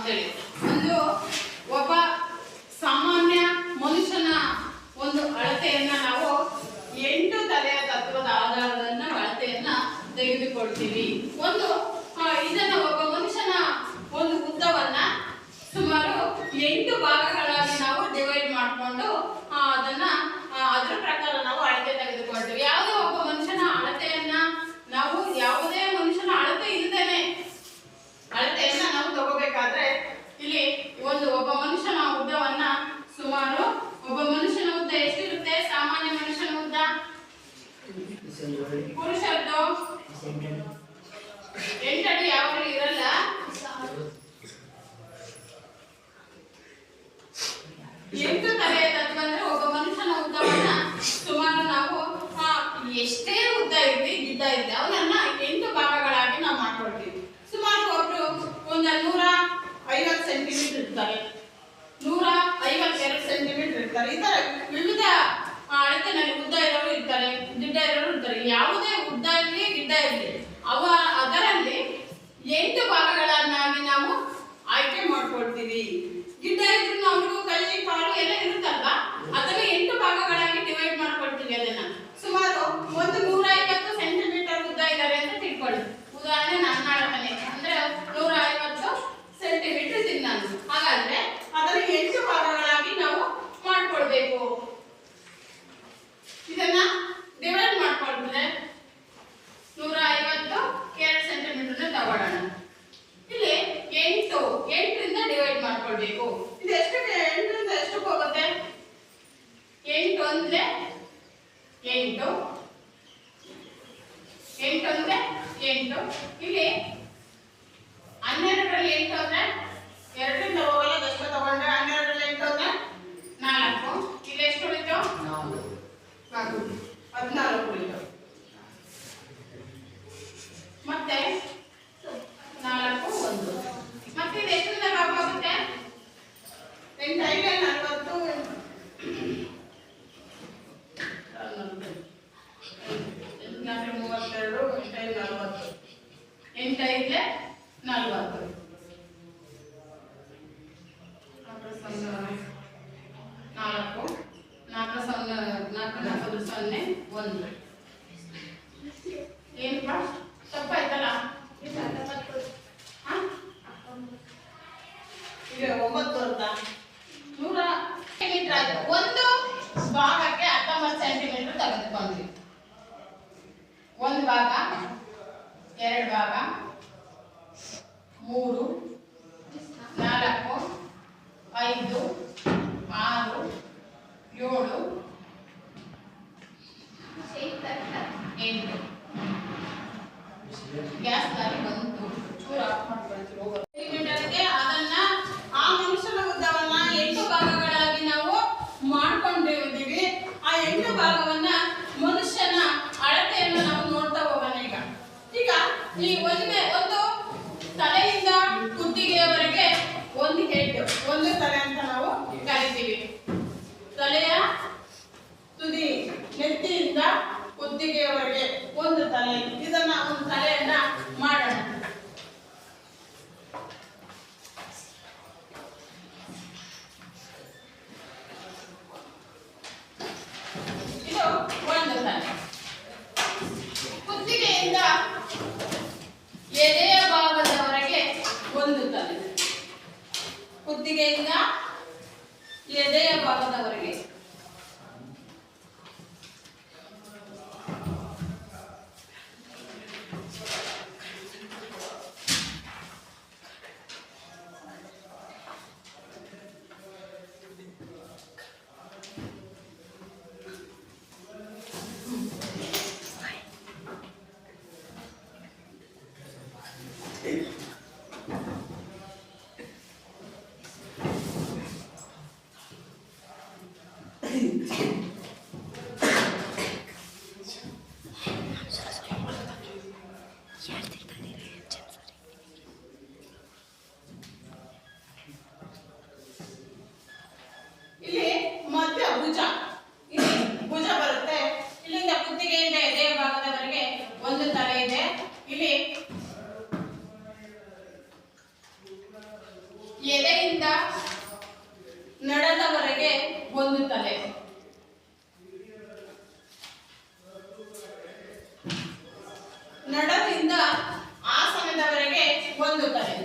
ಅಂತೇಳಿ. ಒಂದು ಒಬ್ಬ ಸಾಮಾನ್ಯ ಮನುಷ್ಯನ ಒಂದು ಅಳತೆಯನ್ನ ನಾವು 8 ತಲೆಯ ತತ್ವದ ಆಧಾರದಿಂದ ಅಳತೆಯನ್ನ ತೆಗೆದುಕೊಳ್ತೀವಿ. ಇದನ್ನ ಒಬ್ಬ ಮನುಷ್ಯನ ಒಂದು ಉದ್ದವನ್ನ ಸುಮಾರು 8 ಭಾಗಗಳಾಗಿ ನಾವು ಡಿವೈಡ್ ಮಾಡಿಕೊಂಡು ಅದನ್ನ ಅದರ ಪ್ರಕಾರ ನಾವು ಅಳತೆ ತೆಗೆದುಕೊಳ್ತೀವಿ. ಯಾವುದೇ ಒಬ್ಬ ಮನುಷ್ಯನ ಅಳತೆಯನ್ನ ನಾವು ಯಾವುದೇ ಮನುಷ್ಯನ ಅಳತೆ ಇಲ್ಲದೇನೆ ಅಳತೆಯನ್ನ ನಾವು ತಗೋಬೇಕಾದ್ರೆ ಇಲ್ಲಿ ಒಬ್ಬ ಮನುಷ್ಯನ ಉದ್ದವನ್ನ ಸುಮಾರು ಒಬ್ಬ ಮನುಷ್ಯನ ಉದ್ದ ಎಷ್ಟಿರುತ್ತೆ? ಸಾಮಾನ್ಯ ಮನುಷ್ಯನ ಉದ್ದ ಪುರುಷರದ್ದು 8 ಅಡಿ ಯಾವಾಗಲೂ ಇರಲ್ಲ. 8 ತಲೆಯ ತತ್ವ ಅಂದ್ರೆ ಒಬ್ಬ ಮನುಷ್ಯನ ಉದ್ದವನ್ನ ಸುಮಾರು ನಾವು ಎಷ್ಟೇ ಉದ್ದ ಇರಲಿ ಗಿಡ್ಡ ಇರಲಿ ಅವನನ್ನ 8 ಭಾಗಗಳಾಗಿ ನಾವು ಮಾಡ್ಕೊಳ್ತೀವಿ. ಸುಮಾರು ಒಬ್ರು 150 ಸೆಂಟಿಮೀಟರ್ ಇರ್ತಾರೆ, 152 ಸೆಂಟಿಮೀಟರ್ ಇರ್ತಾರೆ. ಈ ತರ ವಿವಿಧ ಅಳತೆನಲ್ಲಿ ಉದ್ದ ಇರೋರು ಇರ್ತಾರೆ, ಗಿಡ್ಡ ಇರೋರು ಇರ್ತಾರೆ. ಯಾವುದೇ ಉದ್ದ ಇರಲಿ ಗಿಡ್ಡ ಇರಲಿ ಅದರಲ್ಲಿ 8 ಭಾಗಗಳನ್ನಾಗಿ ನಾವು ಆಯ್ಕೆ ಮಾಡ್ಕೊಳ್ತೀವಿ. ಗಿಡ್ಡ ಇದ್ರು ಅವ್ರಿಗೂ ಕೈ ಕಾಲು ಎಲ್ಲ ಇರುತ್ತಲ್ವಾ, ಅದನ್ನ 8 ಭಾಗಗಳಾಗಿ ಡಿವೈಡ್ ಮಾಡ್ಕೊಳ್ತೀವಿ. ಅದನ್ನ ಸುಮಾರು 150 ಸೆಂಟಿಮೀಟರ್ ಉದ್ದ ಇದ್ದಾರೆ ಅಂತ ತಿಳ್ಕೊಳ್ಳಿ. ಉದಾಹರಣೆ ನನ್ನ ಅಳತೆ ಅಂದ್ರೆ 150 ಸೆಂಟಿಮೀಟರ್ ಇದ್ದೀನಿ ನಾನು. ಹಾಗಾದ್ರೆ ಅದನ್ನ 8 ಭಾಗಗಳಾಗಿ ನಾವು ಮಾಡ್ಕೊಳ್ಬೇಕು. ಇದನ್ನ ಡಿವೈಡ್ ಮಾಡ್ಕೊಳ್ತಾರೆ. 150 2 ಸೆಂಟಿಮೀಟರ್ ತಗೊಳ್ಳೋಣ. ಇಲ್ಲಿ 8ರಿಂದ ಡಿವೈಡ್ ಮಾಡ್ಕೊಳ್ಬೇಕು. ಇದು ಎಷ್ಟಕ್ಕೆ 8ರಿಂದ ಎಷ್ಟಕ್ಕೆ ಹೋಗುತ್ತೆ? 8 ಅಂದ್ರೆ 8, 8 ಅಂದ್ರೆ 8. ಇಲ್ಲಿ 12ರಲ್ಲಿ 8 ಅಂದ್ರೆ 2ರಿಂದ ಹೋಗಲ್ಲ, ದಷ್ಟ ತಗೊಂಡ್ರೆ 12ರಲ್ಲಿ 8 ಅಂದ್ರೆ 4. ಇಲ್ಲಿ ಎಷ್ಟು ಉಳಿತು? 14 ಉಳಿತು. ಮತ್ತೆ 4 1 ಮತ್ತೆ ಇದು ಎಷ್ಟರಿಂದ ಭಾಗ ಆಗುತ್ತೆ? 8 5 40 8 5 40 1 ಏನಪ್ಪ ತಪ್ಪಾಯ್ತಲ್ಲ? ಈಗ 9 ಬರುತ್ತಾ? 100 ಸೆಂಟಿಮೀಟರ್ ಆಯ್ತು. ಒಂದು ಭಾಗಕ್ಕೆ 19 ಸೆಂಟಿಮೀಟರ್ ತೆಗೆದುಕೊಂಡ್ವಿ. ಒಂದು ಭಾಗ, 2 ಭಾಗ, 3 4 5 6 7 8 ಗ್ಯಾಸ್ ದಾರಿ ಬಂತು. ಚೂರು ಆಫ್ ಮಾಡ್ಕೊಳ್ತೀವಿ. ಅದನ್ನ ಆ ಮನುಷ್ಯನ ಉದ್ದವನ್ನ 8 ಭಾಗಗಳಾಗಿ ನಾವು ಮಾಡ್ಕೊಂಡಿದ್ದೀವಿ. ಆ 8 ಭಾಗವನ್ನ ಮನುಷ್ಯನ ಅಳತೆಯನ್ನು ನಾವು ನೋಡ್ತಾ ಹೋಗೋಣ. ಈಗ ಈ ಒಂದು ತಲೆಯಿಂದ ಕುತ್ತಿಗೆಯವರೆಗೆ ಒಂದು ಹೆಡ್, ಒಂದು ತಲೆ ಅಂತ ನಾವು ಕರಿತೀವಿ. ತಲೆಯ ತುದಿ ನೆತ್ತಿಯಿಂದ ಕುತ್ತಿಗೆಯವರೆಗೆ ಒಂದು ತಲೆ. ಇದನ್ನ ಒಂದು ತಲೆಯನ್ನ ಮಾಡೋಣ. ಇದು ಒಂದು ತಲೆ. ಕುತ್ತಿಗೆಯಿಂದ ಎದೆಯ ಭಾಗದವರೆಗೆ ಒಂದು ತಲೆ. ಕುತ್ತಿಗೆಯಿಂದ ಎದೆಯ ಭಾಗದವರೆಗೆ ನಡದವರೆಗೆ ಒಂದು ತಲೆ. ನಡದಿಂದ ಆಸನದವರೆಗೆ ಒಂದು ತಲೆ.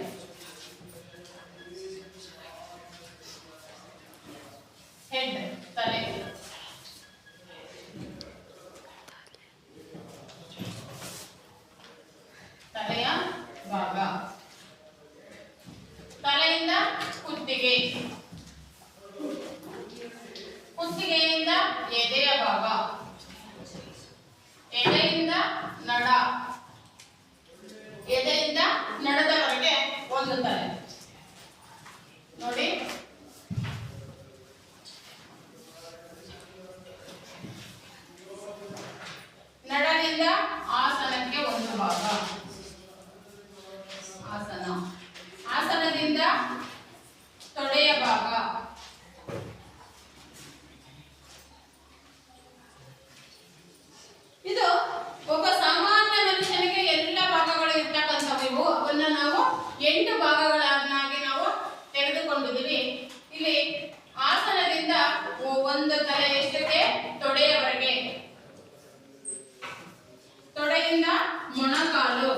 ಹೆಡ್ ತಲೆ. ತಲೆಯ ಭಾಗ. ತಲೆಯಿಂದ ಕುತ್ತಿಗೆ. ಕುತ್ತಿಗೆಯಿಂದ ಎದೆಯ ಭಾಗ. ಎದೆಯಿಂದ ನಡ. ಎದೆಯಿಂದ ನಡದವರೆಗೆ ಒಂದು ತಲೆ. ನೋಡಿ, ನಡದಿಂದ ಆಸನಕ್ಕೆ ಒಂದು ಭಾಗ. ಆಸನ. ಆಸನದಿಂದ ತೊಡೆಯ ಭಾಗ. ಇದು ಒಬ್ಬ ಸಾಮಾನ್ಯ ಮನುಷ್ಯನಿಗೆ ಎಲ್ಲ ಭಾಗಗಳು ಇರ್ತಕ್ಕಂಥವು. ಇವು ಅವನ್ನ ನಾವು 8 ಭಾಗಗಳನ್ನಾಗಿ ನಾವು ತೆಗೆದುಕೊಂಡಿದ್ದೀವಿ. ಇಲ್ಲಿ ಆಸನದಿಂದ ಒಂದು ತಲೆ ಎಷ್ಟಕ್ಕೆ? ತೊಡೆಯವರೆಗೆ. ತೊಡೆಯಿಂದ ಮೊಣಕಾಲು.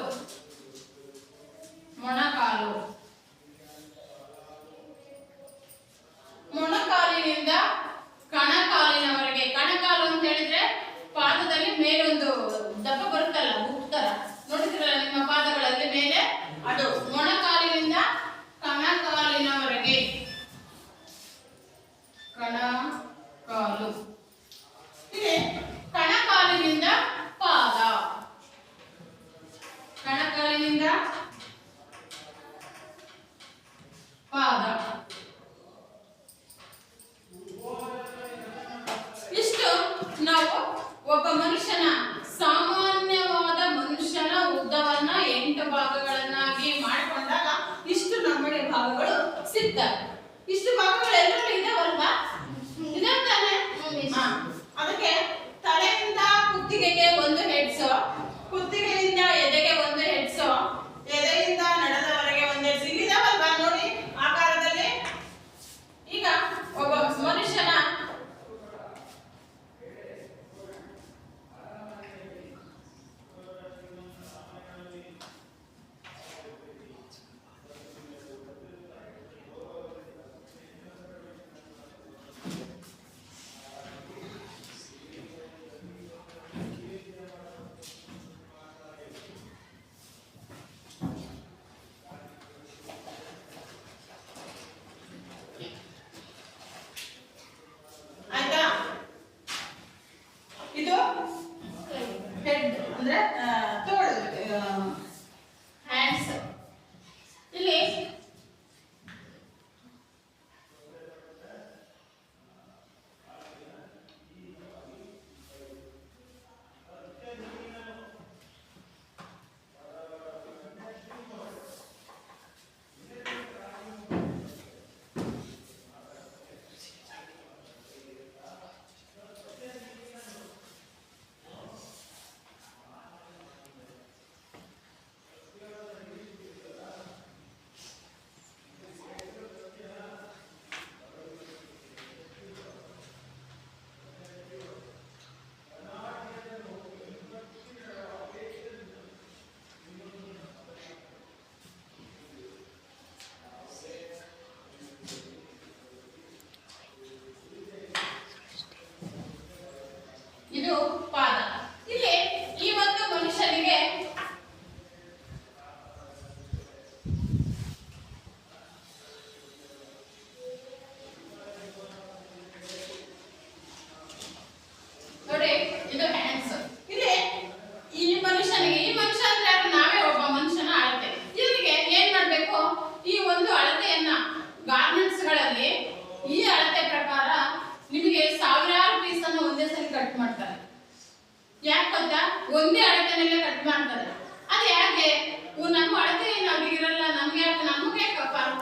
ಮೊಣಕಾಲು. ಮೊಣಕಾಲಿನಿಂದ ಕಣಕಾಲಿನವರೆಗೆ. ಕಣಕಾಲು ಅಂತ ಹೇಳಿದ್ರೆ ಪಾದದಲ್ಲಿ ಮೇಲೆ ಒಂದು ದಪ್ಪ ಬರುತ್ತಲ್ಲ, ಉತ್ತರ ನೋಡಿದ್ರಲ್ಲ ನಿಮ್ಮ ಪಾದಗಳಲ್ಲಿ ಮೇಲೆ, ಅದು ಮೊಣಕಾಲಿನಿಂದ ಕಣಕಾಲಿನವರೆಗೆ. ಕಣಕಾಲು. ಇದೆ ಕಣಕಾಲಿನಿಂದ ಪಾದ. ಕಣಕಾಲಿನಿಂದ ಪಾದ. ಇಷ್ಟು ನಾವು ಒಬ್ಬ ಮನುಷ್ಯನ ಸಾಮಾನ್ಯವಾದ ಮನುಷ್ಯನ ಉದ್ದವನ್ನ 8 ಭಾಗಗಳನ್ನಾಗಿ ಮಾಡಿಕೊಂಡಾಗ ಇಷ್ಟು ನಮ್ಮಡೆ ಭಾಗಗಳು ಸಿಗ್ತವೆ. ಇಷ್ಟು ಭಾಗಗಳು ಎಲ್ಲರೂ ಇದಾವಲ್ವಾ? ಇದೆ ತಾನೆ? ಅದಕ್ಕೆ ತಲೆಯಿಂದ ಕುತ್ತಿಗೆಗೆ ಒಂದು ಹೆಡ್ಸ್, ಕುತ್ತಿಗೆಯಿಂದ ಎದೆಗೆ ಒಂದು ಹೆಡ್ಸ್, ಎದೆಯಿಂದ ನಡದವರೆಗೆ ಒಂದು ಹೆಡ್ಸ್. ಇಲ್ಲಿದಾವಲ್ವಾ ನೋಡಿ ಆಕಾರದಲ್ಲಿ. ಈಗ ಒಬ್ಬ ಮನುಷ್ಯನ ಇದು ಹೆಡ್ ಅಂದ್ರೆ ತೋಳು, ಹ್ಯಾಂಡ್ಸ್. ಇಲ್ಲಿ ಇದು ಪಾದ. ಇಲ್ಲಿ ಈ ಒಂದು ಮನುಷ್ಯನಿಗೆ ನೋಡಿ, ಇದು ಹ್ಯಾಂಡ್ಸ್. ಇಲ್ಲಿ ಈ ಮನುಷ್ಯನಿಗೆ, ಈ ಮನುಷ್ಯ ಅಂದ್ರೆ ಯಾರು? ನಾವೇ ಒಬ್ಬ ಮನುಷ್ಯನ ಅಳತೆ. ಇವನಿಗೆ ಏನ್ ಮಾಡ್ಬೇಕು? ಈ ಒಂದು ಅಳತೆಯನ್ನ ಗಾರ್ಮೆಂಟ್ಸ್ ಗಳಲ್ಲಿ ಈ ಅಳತೆ ಪ್ರಕಾರ ನಿಮಗೆ ಸಾವಿರಾರು ಪೀಸ್ ಅನ್ನು ಒಂದೇ ಸರಿ ಕಟ್ ಮಾಡ್ತಾರೆ. ಯಾಕೆ ಗೊತ್ತಾ? ಒಂದೇ ಅಳತೆನಲ್ಲೇ ಕಟ್ ಮಾಡ್ತಾರೆ. ಅದು ಯಾಕೆ? ನಮ್ಮ ಅಳತೆ ಏನು ಅವ್ರಿಗಿರಲ್ಲ, ನಮ್ಗೆ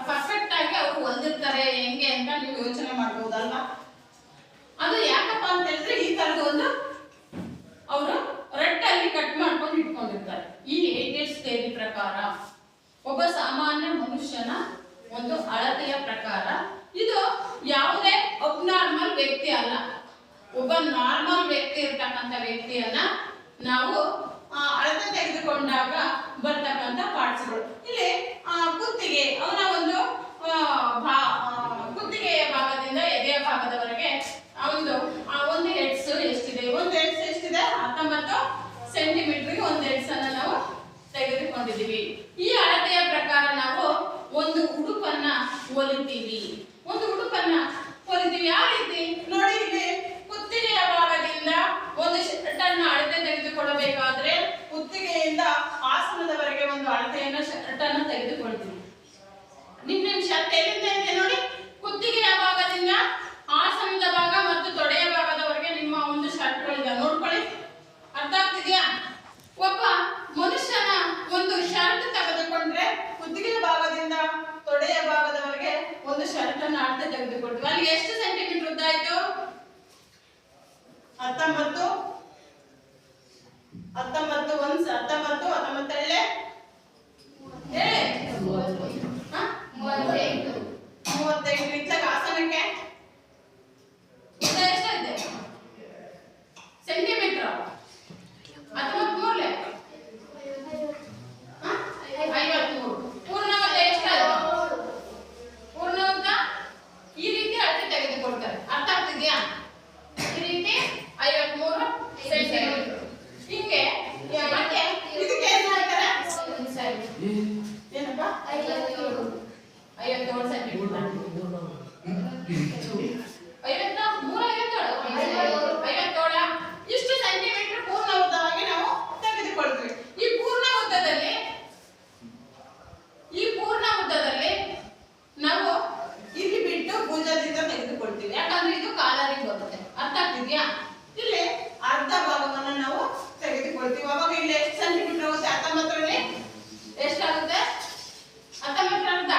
ಪರ್ಫೆಕ್ಟ್ ಆಗಿ ಅವ್ರು ಹೊಂದಿರ್ತಾರೆ ಹೆಂಗೆ ಅಂತ ನೀವು ಯೋಚನೆ ಮಾಡ್ಬೋದಲ್ವಾ? ಅದು ಯಾಕಪ್ಪ ಅಂತ ಹೇಳಿದ್ರೆ ಈ ತರದ ಒಂದು ಅವರು ರಟ್ಟಲ್ಲಿ ಕಟ್ ಮಾಡ್ಕೊಂಡು ಇಟ್ಕೊಂಡಿರ್ತಾರೆ. ಈ 8 ಥಿಯರಿ ಪ್ರಕಾರ ಒಬ್ಬ ಸಾಮಾನ್ಯ ಮನುಷ್ಯನ ಒಂದು ಅಳತೆಯ ಪ್ರಕಾರ. ಇದು ಯಾವುದೇ ಅಬ್ನಾರ್ಮಲ್ ವ್ಯಕ್ತಿ ಅಲ್ಲ. ಒಬ್ಬ ನಾರ್ಮಲ್ ವ್ಯಕ್ತಿ ಇರ್ತಕ್ಕಂಥ ವ್ಯಕ್ತಿಯನ್ನ ನಾವು ಅಳತೆ ತೆಗೆದುಕೊಂಡಾಗ ಬರ್ತಕ್ಕಂಥ ಪಾರ್ಟ್ಸ್ಗಳು. ಇಲ್ಲಿ ಕುತ್ತಿಗೆ, ಅವನ ಒಂದು ಕುತ್ತಿಗೆಯ ಭಾಗದಿಂದ ಎದೆಯ ಭಾಗದವರೆಗೆ ಒಂದು ಹೆಡ್ಸ್ ಎಷ್ಟಿದೆ? ಒಂದು ಹೆಡ್ಸ್ ಎಷ್ಟಿದೆ? 19 ಸೆಂಟಿಮೀಟರ್ಗೆ ಒಂದು ಹೆಡ್ಸ್ ಅನ್ನ ನಾವು ತೆಗೆದುಕೊಂಡಿದ್ದೀವಿ. ಈ ಅಳತೆಯ ಪ್ರಕಾರ ನಾವು ಒಂದು ಉಡುಪನ್ನ ಹೊಲಿತೀವಿ. ಯಾವ ರೀತಿ ನೋಡಿ, ಇಲ್ಲಿ ಕುತ್ತಿಗೆಯ ಭಾಗದಿಂದ ಒಂದು ಶರ್ಟ್ ಅನ್ನ ಅಳತೆ ತೆಗೆದುಕೊಳ್ಳಬೇಕಾದ್ರೆ ಕುತ್ತಿಗೆಯಿಂದ ಆಸನದವರೆಗೆ ಒಂದು ಅಳತೆಯನ್ನ ಶರ್ಟ್ ಅನ್ನ ತೆಗೆದುಕೊಳ್ತೀವಿ. ನಿಮ್ಮ ಶರ್ಟ್ ಎಲ್ಲಿಂದ ಇದೆ ನೋಡಿ, ಕುತ್ತಿಗೆಯ ಭಾಗದಿಂದ ಆಸನದ ಭಾಗ ಮತ್ತು ತೊಡೆಯ ಭಾಗದವರೆಗೆ ನಿಮ್ಮ ಒಂದು ಶರ್ಟ್ಗಳಿದೆ, ನೋಡ್ಕೊಳ್ಳಿ. ಅರ್ಥ ಆಗ್ತಿದ್ಯಾ? ಒಬ್ಬ ಮನುಷ್ಯನ ಒಂದು ಶರ್ಟ್ ತೆಗೆದುಕೊಂಡ್ರೆ ಕುತ್ತಿಗೆಯ ಭಾಗದಿಂದ ತೊಡೆಯ ಭಾಗದವರೆಗೆ ಒಂದು ಶರ್ಟ್ ಅನ್ನು ಅಳತೆ ತೆಗೆದುಕೊಳ್ತೀವಿ. ಅಲ್ಲಿ ಎಷ್ಟು ಸೆಂಟಿಮೀಟರ್ ಉದ್ದ ಆಯ್ತು? 19 38 ಇತ್ತಲಾಗ ಆಸನಕ್ಕೆ ಉದ್ದ ಎಷ್ಟಾಯ್ತು ಸೆಂಟಿಮೀಟರ್? 19 53. ಪೂರ್ಣ ಉದ್ದ ಎಷ್ಟಾಯ್ತು? ಪೂರ್ಣ ಉದ್ದ ಈ ರೀತಿ ಅಳತೆ ತೆಗೆದುಕೊಳ್ತಾರೆ. ಅರ್ಥ ಆಗ್ತಿದ್ಯಾ? ಈ ರೀತಿ 53 ಸೆಂಟಿಮೀಟರ್. ಹಿಂಗೆ ಮತ್ತೆ ಇದಕ್ಕೆ ಏನು ಮಾಡ್ತಾರೆ? ಏನಪ್ಪ? 57 ಸೆಂಟಿಮೀಟರ್. 57 ಇಷ್ಟು ಸೆಂಟಿಮೀಟರ್ ಪೂರ್ಣ ಉದ್ದವಾಗಿ ನಾವು ತೆಗೆದುಕೊಳ್ತೀವಿ. ಈ ಪೂರ್ಣ ಉದ್ದದಲ್ಲಿ ನಾವು ಇಲ್ಲಿ ಬಿಟ್ಟು ಭುಜದಿಂದ ತೆಗೆದುಕೊಳ್ತೀವಿ. ಯಾಕಂದ್ರೆ ಇದು ಕಾಲರಿಗೆ ಬರುತ್ತೆ. ಅರ್ಥ ಆಗ್ತಿದ್ಯಾ? ಇಲ್ಲಿ ಅರ್ಧ ಭಾಗವನ್ನು ನಾವು ತೆಗೆದುಕೊಳ್ತೀವಿ. ಅವಾಗ ಇಲ್ಲಿ ಎಷ್ಟು ಸೆಂಟಿಮೀಟರ್ ಆಗುತ್ತೆ? 19ರಲ್ಲಿ ಎಷ್ಟಾಗುತ್ತೆ? 19 ಅರ್ಧ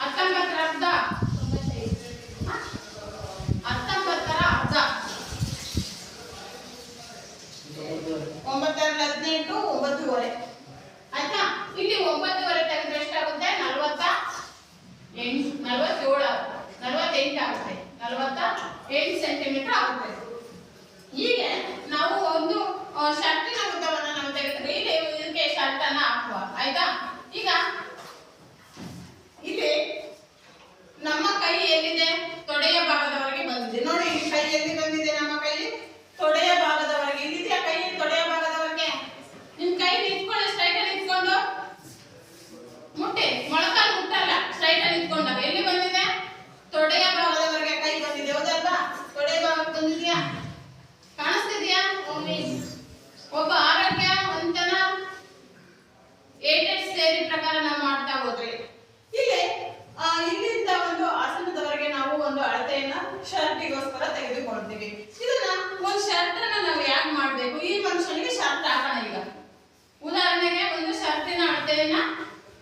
19 ಅರ್ಧ 9 9:30 ಆಯ್ತಾ? ಇಲ್ಲಿ 9:30 ತೆಗೆದ್ರೆ ಎಷ್ಟಾಗುತ್ತೆ? 48 ಆಗುತ್ತೆ. 48 ಸೆಂಟಿಮೀಟರ್ ಆಗುತ್ತೆ. ಹೀಗೆ ನಾವು ಒಂದು ಶರ್ಟಿನ ಉದ್ದವನ್ನ ನಾವು ತೆಗೆದ್ರೆ ಇಲ್ಲಿ ಇದಕ್ಕೆ ಶರ್ಟ್ ಅನ್ನ ಹಾಕುವ. ಆಯ್ತಾ? ಈಗ ಇಲ್ಲಿ ನಮ್ಮ ಕೈ ಎಲ್ಲಿದೆ? ತೊಡೆಯ ಭಾಗದವರೆಗೆ ಬಂದಿದೆ. ನೋಡಿ, ಇಲ್ಲಿ ಕೈ ಎಲ್ಲಿ ಬಂದಿದೆ? ನಮ್ಮ ಕೈ ತೊಡೆಯ ಭಾಗದವರೆಗೆ. ಇಲ್ಲಿದೆಯಾ ಕೈ ತೊಡೆಯ ಭಾಗದವರೆಗೆ? ನಿಮ್ ಕೈ ನಿಂತ್ಕೊಳ್ಳಿ, ಸ್ಟ್ರೈಟ್ ಅಲ್ಲಿ ನಿಂತ್ಕೊಂಡು ಮುಟ್ಟಿ, ಮೊಳಕಾಲು ಮುಟ್ಟಲ್ಲ, ಸ್ಟ್ರೈಟ್ ಅಲ್ಲಿ ನಿಂತ್ಕೊಂಡಾಗ ಎಲ್ಲಿ ಬಂದಿದೆ? ತೊಡೆಯ ಭಾಗದವರೆಗೆ ಕೈ ಬಂದಿದೆ. ಹೌದಲ್ವಾ? ತೊಡೆಯ ಭಾಗಕ್ಕೆ ಬಂದಿದ್ಯಾ? ಕಾಣಿಸ್ತಿದ್ಯಾ? ಒಬ್ಬ ಆರೋಗ್ಯವಂತನ ಏಟೆಡ್ ಸೇರಿ ಪ್ರಕಾರ ನಾವು ಮಾಡ್ತಾ ಹೋದ್ರಿ. ಇಲ್ಲಿಂದ ಒಂದು ಆಸನದವರೆಗೆ ನಾವು ಒಂದು ಅಳತೆಯನ್ನ ಶರ್ಟಿಗೋಸ್ಕರ ತೆಗೆದುಕೊಳ್ತೀವಿ. ಇದನ್ನ ಒಂದು ಶರ್ಟ್ ಅನ್ನ ನಾವು ಯಾಕೆ ಮಾಡ್ಬೇಕು? ಈ ಮನುಷ್ಯನಿಗೆ ಶರ್ಟ್ ಹಾಕೋಣ. ಈಗ ಉದಾಹರಣೆಗೆ ಒಂದು ಶರ್ಟಿನ ಅಳತೆಯನ್ನ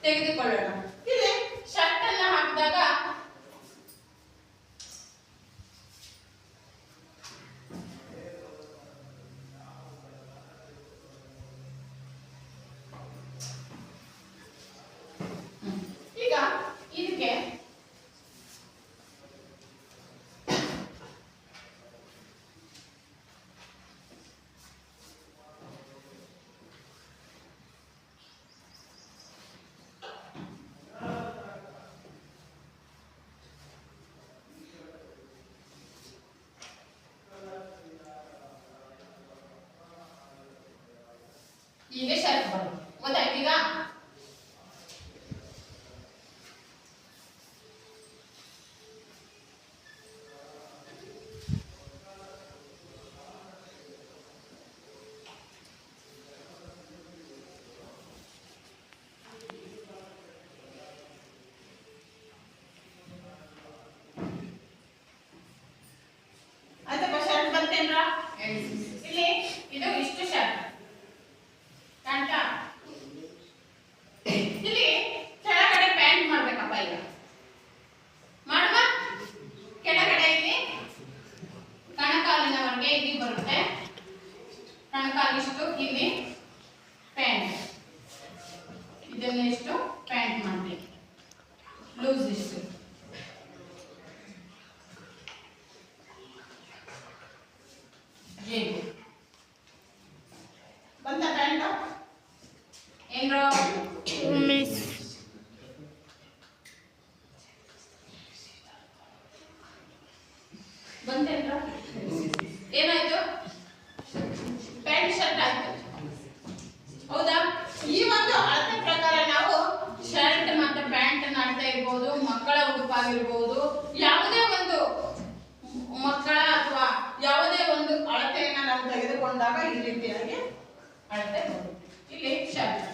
ತೆಗೆದುಕೊಳ್ಳೋಣ. ಇಲ್ಲಿ ಶರ್ಟ್ ಅನ್ನ ಹಾಕಿದಾಗ ಈಗ ಇದಕ್ಕೆ ಈಗ ಶರ್ಟ್ ಬರುತ್ತೆ. ಗೊತ್ತಾಯ್ತು? ಈಗ ಆಯ್ತಪ್ಪ, ಶರ್ಟ್ ಬಂತೇನ್ರ? ಇಲ್ಲಿ ಇದು ಇಷ್ಟು ಶರ್ಟ್ ಕಾಣ್ತಾ? ಇಲ್ಲಿ ಕೆಳಗಡೆ ಪ್ಯಾಂಟ್ ಮಾಡ್ಬೇಕಪ್ಪ. ಈಗ ಮಾಡುವ. ಕೆಳಗಡೆ ಇಲ್ಲಿ ಕಣಕಾಲಿನವರೆಗೆ ಇಲ್ಲಿ ಬರುತ್ತೆ. ಕಣಕಾಲಿಷ್ಟು ಇಲ್ಲಿ ಪ್ಯಾಂಟ್, ಇದನ್ನ ಇಷ್ಟು ಪ್ಯಾಂಟ್ ಏನ್ರೋ ಮಿಸ್ ಬಂತೇನ್ರ ಏನಾಯ್ತು? ಪ್ಯಾಂಟ್ ಶರ್ಟ್ ಆಯ್ತು, ಹೌದಾ? ಈ ಒಂದು ಅಳತೆ ಪ್ರಕಾರ ನಾವು ಶರ್ಟ್ ಮತ್ತೆ ಪ್ಯಾಂಟ್ ಅಳತೆ ಇರ್ಬೋದು, ಮಕ್ಕಳ ಉಡುಪಾಗಿರ್ಬೋದು, ಯಾವುದೇ ಒಂದು ಮಕ್ಕಳ ಅಥವಾ ಯಾವುದೇ ಒಂದು ಅಳತೆಯನ್ನ ನಾವು ತೆಗೆದುಕೊಂಡಾಗ ಈ ರೀತಿಯಾಗಿ ಅಳತೆ ಬರುತ್ತೆ. ಇಲ್ಲಿ ಶರ್ಟ್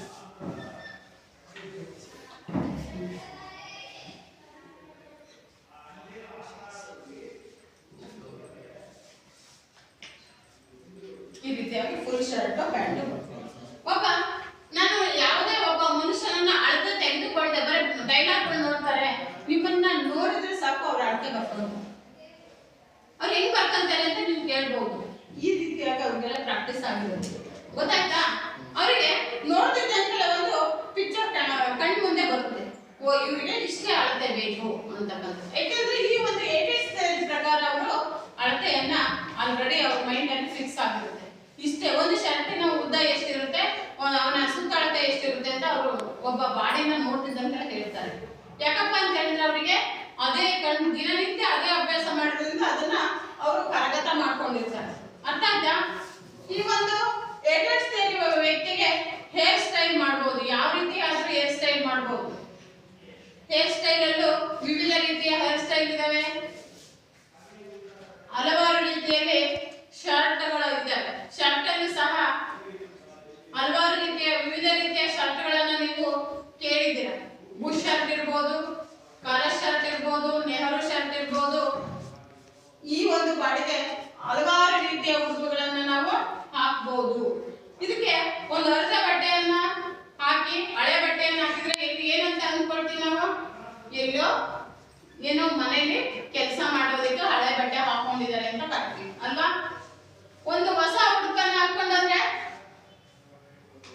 ಈ ರೀತಿಯಾಗಿ ಫುಲ್ ಶರ್ಟ್ ಪ್ಯಾಂಟ್. ಒಬ್ಬ ನಾನು ಯಾವುದೇ ಒಬ್ಬ ಮನುಷ್ಯನನ್ನ ಅಳತೆ ತೆಗೆದುಕೊಂಡೆ, ಬರೀ ಡೈಲಾಗ್ಗಳು ನೋಡ್ತಾರೆ, ನಿಮ್ಮನ್ನ ನೋಡಿದ್ರೆ ಸಾಕು ಅವ್ರ ಅಳತೆ ಬರ್ಕೊಂಡು ಅವ್ರು ಹೆಂಗ್ ಬರ್ಕೊಂತಾರೆ ಅಂತ ನೀವು ಕೇಳ್ಬಹುದು. ಈ ರೀತಿಯಾಗಿ ಅವ್ರಿಗೆಲ್ಲ ಪ್ರಾಕ್ಟೀಸ್ ಆಗಿರುತ್ತೆ, ಗೊತ್ತಾಯ್ತಾ? ಅವರಿಗೆ ನೋಡ್ತಿದ್ದಂತೆಲ್ಲ ಒಂದು ಪಿಕ್ಚರ್ ಕಣ್ಣು ಮುಂದೆ ಬರುತ್ತೆ, ಓ ಇವರಿಗೆ ಇಷ್ಟೇ ಅಳತೆ ಬೇಕು ಅಂತಕ್ಕಂಥ. ಯಾಕೆಂದ್ರೆ ಈ ಒಂದು 80s ಪ್ರಕಾರ ಅವರು ಅಳತೆಯನ್ನ ಆಲ್ರೆಡಿ ಅವ್ರ ಮೈಂಡ್ ಅಲ್ಲಿ ಫಿಕ್ಸ್ ಆಗಿರುತ್ತೆ. ಇಷ್ಟೇ ಒಂದು ಶರ್ಟಿನ ಉದ್ದ ಎಷ್ಟಿರುತ್ತೆ, ಅವನ ಸುತ್ತಳತೆ ಎಷ್ಟಿರುತ್ತೆ ಅಂತ ಅವರು ಒಬ್ಬ ಬಾಡಿನ ನೋಡ್ತಿದ್ದಂತೆಲ್ಲ ಹೇಳ್ತಾರೆ. ಯಾಕಪ್ಪ ಅಂತ ಹೇಳಿದ್ರೆ ಅವರಿಗೆ ಅದೇ ಕಣ್ಣು ದಿನನಿತ್ಯ ಅದೇ ಅಭ್ಯಾಸ ಮಾಡೋದ್ರಿಂದ ಅದನ್ನ ಅವರು ಕರಗತ ಮಾಡ್ಕೊಂಡಿರ್ತಾರೆ. ಅರ್ಥ ಆಯ್ತಾ? ಈ ಒಂದು 80s ವ್ಯಕ್ತಿಗೆ ಹೇರ್ ಸ್ಟೈಲ್ ಮಾಡ್ಬೋದು, ಯಾವ ರೀತಿ ಆದ್ರೂ ಹೇರ್ ಸ್ಟೈಲ್ ಮಾಡ್ಬೋದು. ಹೇರ್ ಸ್ಟೈಲ್ ಅಲ್ಲೂ ವಿವಿಧ ರೀತಿಯ ಹೇರ್ ಸ್ಟೈಲ್ ಇದಾವೆ, ಹಲವಾರು ರೀತಿಯಲ್ಲಿ ಶರ್ಟ್ಗಳು ಇದ್ದಾವೆ. ಶರ್ಟ್ ಅಲ್ಲಿ ಸಹ ಹಲವಾರು ರೀತಿಯ ವಿವಿಧ ರೀತಿಯ ಶರ್ಟ್ಗಳನ್ನ ನೀವು ಕೇಳಿದ್ದೀರ. ಬುಷ್ ಶರ್ಟ್ ಇರ್ಬೋದು, ಕಲರ್ ಶರ್ಟ್ ಇರ್ಬೋದು, ನೆಹರು ಶರ್ಟ್ ಇರ್ಬೋದು. ಈ ಒಂದು ಬಾಡಿಗೆ ಹಲವಾರು ರೀತಿಯ ಉಡುಪುಗಳನ್ನ ನಾವು ಹಾಕ್ಬಹುದು. ಇದಕ್ಕೆ ಒಂದು ಅರ್ಧ ಬಟ್ಟೆಯನ್ನ ಹಾಕಿ ಹಳೆ ಬಟ್ಟೆಯನ್ನ ಹಾಕಿದ್ರೆ ಇಲ್ಲಿ ಏನಂತ ಅಂದ್ಕೊಳ್ತೀವಿ ನಾವು, ಎಲ್ಲೋ ಏನೋ ಮನೆಯಲ್ಲಿ ಕೆಲಸ ಮಾಡೋದಕ್ಕೆ ಹಳೆ ಬಟ್ಟೆ ಹಾಕೊಂಡಿದ್ದಾರೆ ಅಂತ ಕರಿತೀವಿ ಅಲ್ವಾ? ಒಂದು ಹೊಸ ಉಡುಪನ್ನ ಹಾಕೊಂಡ್ರೆ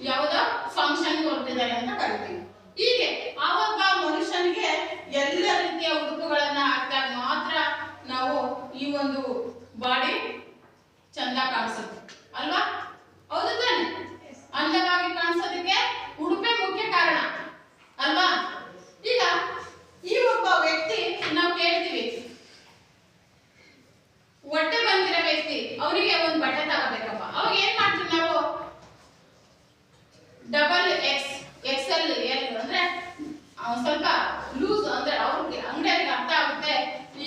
ಯಾವುದೋ ಫಂಕ್ಷನ್ ಹೊರಟಿದ್ದಾರೆ ಅಂತ ಕರಿತೀವಿ. ಹೀಗೆ ಆವಾಗ ಮನುಷ್ಯನಿಗೆ ಎಲ್ಲ ರೀತಿಯ ಉಡುಪುಗಳನ್ನ ಹಾಕಿದಾಗ ಮಾತ್ರ ನಾವು ಈ ಒಂದು ಬಾಡಿ ಚಂದ ಕಾಣಿಸುತ್ತೆ ಅಲ್ವಾ? ಹೌದು ತಾನೆ? ಅಂದವಾಗಿ ಕಾಣಿಸೋದಕ್ಕೆ ಉಡುಪೆ ಮುಖ್ಯ ಕಾರಣ ಅಲ್ವಾ? ಈಗ ಈ ಒಬ್ಬ ವ್ಯಕ್ತಿ ನಾವು ಕೇಳ್ತೀವಿ, ಹೊಟ್ಟೆ ಬಂದಿರೋ ವ್ಯಕ್ತಿ ಅವರಿಗೆ ಒಂದು ಬಟ್ಟೆ ತಗೋಬೇಕಪ್ಪ, ಅವಾಗ ಏನ್ ಮಾಡ್ತೀವಿ ನಾವು? ಡಬಲ್ XL L ಅಂದ್ರೆ ಸ್ವಲ್ಪ ಲೂಸ್, ಅಂದ್ರೆ ಅವ್ರಿಗೆ ಅಂಗಡಿಯಲ್ಲಿ ಅರ್ಥ ಆಗುತ್ತೆ